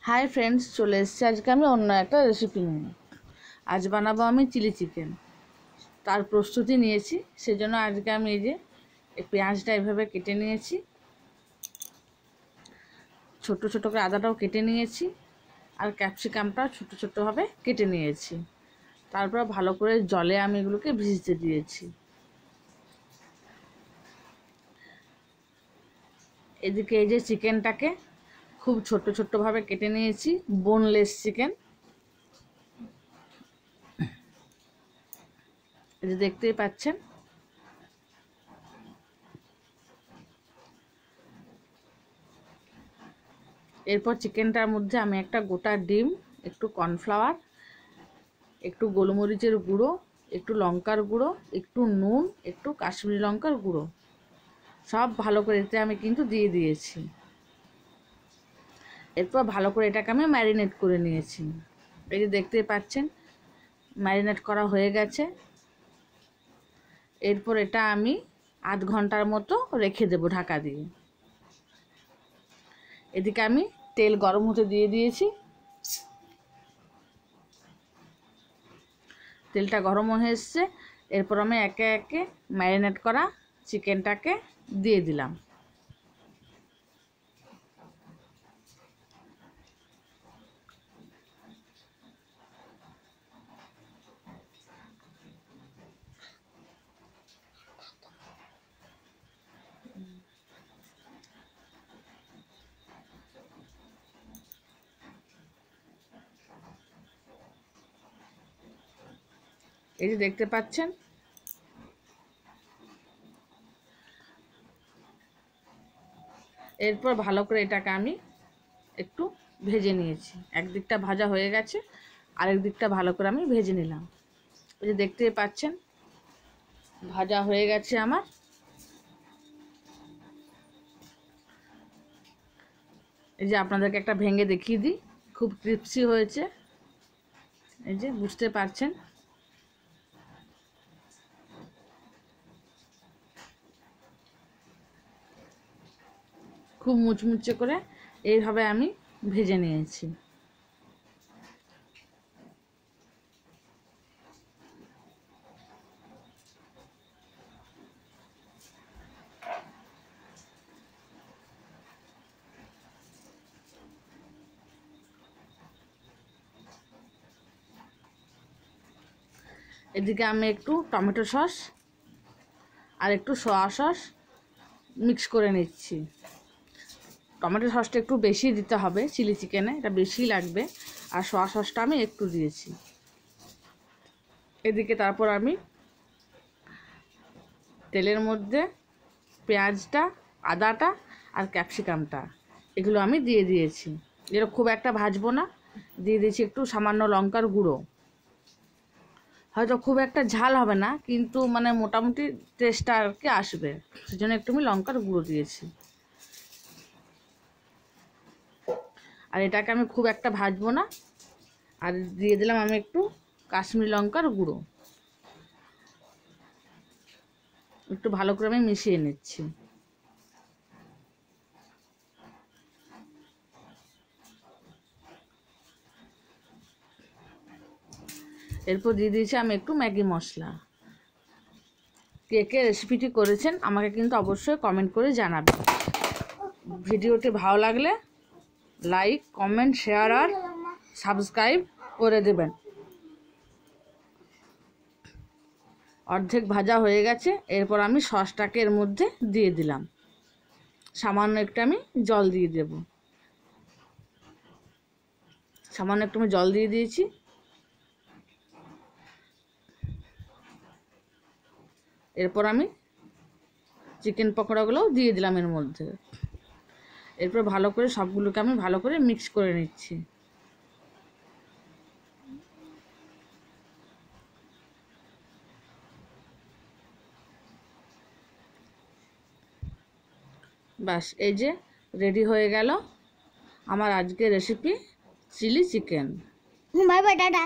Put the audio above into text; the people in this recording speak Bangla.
হাই ফ্রেন্ডস, চলে এসেছি আজকে আমি অন্য একটা রেসিপি নিয়ে। আজ বানাবো আমি চিলি চিকেন। তার প্রস্তুতি নিয়েছি, সেজন্য আজকে আমি এই যে পেঁয়াজটা এভাবে কেটে নিয়েছি, ছোট ছোট করে আদাটাও কেটে নিয়েছি, আর ক্যাপসিকামটা ছোট ছোটভাবে কেটে নিয়েছি। তারপর ভালো করে জলে আমি এগুলোকে ভিজতে দিয়েছি। এদিকে এই যে চিকেনটাকে খুব ছোট ছোটভাবে কেটে নিয়েছি, বোনলেস চিকেন। এই যে দেখতেই পাচ্ছেন। এরপর চিকেনটার মধ্যে আমি একটা গোটা ডিম, একটু কর্নফ্লাওয়ার, একটু গোলমরিচের গুঁড়ো, একটু লঙ্কার গুঁড়ো, একটু নুন, একটু কাশ্মীরি লঙ্কার গুঁড়ো সব ভালো করে এতে আমি কিন্তু দিয়ে দিয়েছি। এরপর ভালো করে এটাকে আমি ম্যারিনেট করে নিয়েছি। এই যে দেখতেই পাচ্ছেন ম্যারিনেট করা হয়ে গেছে। এরপর এটা আমি আধ ঘন্টার মতো রেখে দেব ঢাকা দিয়ে। এদিকে আমি তেল গরম হতে দিয়ে দিয়েছি। তেলটা গরম হয়ে এসছে। এরপর আমি একে একে ম্যারিনেট করা চিকেনটাকে দিয়ে দিলাম। এই যে দেখতে পাচ্ছেন এরপর ভালো করে এটাকে আমি একটু ভেজে নিয়েছি। একদিকটা ভাজা হয়ে গেছে, আরেক দিকটা ভালো করে আমি ভেজে নিলাম। এই যে দেখতেই পাচ্ছেন ভাজা হয়ে গেছে আমার। এই যে আপনাদেরকে একটা ভেঙে দেখিয়ে দিই, খুব ক্রিস্পি হয়েছে। এই যে বুঝতে পারছেন। খুব মুচমুচে করে এইভাবে আমি ভেজে নিয়েছি। এদিকে আমি একটু টমেটো সস আর একটু সয়া সস মিক্স করে নিচ্ছি। টমেটো সসটা একটু বেশি দিতে হবে, চিলি চিকেনে এটা বেশি লাগবে। আর সয়া সসটা আমি একটু দিয়েছি। এদিকে তারপর আমি তেলের মধ্যে পেঁয়াজটা, আদাটা আর ক্যাপসিকামটা এগুলো আমি দিয়ে দিয়েছি। এগুলো খুব একটা ভাজবো না। দিয়ে দিয়েছি একটু সামান্য লঙ্কার গুঁড়ো। হয়তো খুব একটা ঝাল হবে না, কিন্তু মানে মোটামুটি টেস্টটা আর কি আসবে, সেজন্য একটু আমি লঙ্কার গুঁড়ো দিয়েছি। আর এটাকে আমি খুব একটা ভাজবো না। আর দিয়ে দিলাম আমি একটু কাশ্মীরি লঙ্কার গুঁড়ো। একটু ভালো করে আমি মিশিয়ে নিচ্ছি। এরপর দিয়ে দিয়েছি আমি একটু ম্যাগি মশলা। কে কে রেসিপিটি করেছেন আমাকে কিন্তু অবশ্যই কমেন্ট করে জানাবেন। ভিডিওটি ভালো লাগলে লাইক, কমেন্ট, শেয়ার আর সাবস্ক্রাইব করে দেবেন। অর্ধেক ভাজা হয়ে গেছে। এরপর আমি সসটাকে এর মধ্যে দিয়ে দিলাম। সামান্য একটু আমি জল দিয়ে দেব। সামান্য একটু আমি জল দিয়ে দিয়েছি। এরপর আমি চিকেন পকোড়াগুলোও দিয়ে দিলাম এর মধ্যে। এরপর ভালো করে সবগুলোকে আমি ভালো করে মিক্স করে নিচ্ছি। বাস, এই যে রেডি হয়ে গেল আমার আজকের recipe chilli chicken. Bye bye, tata.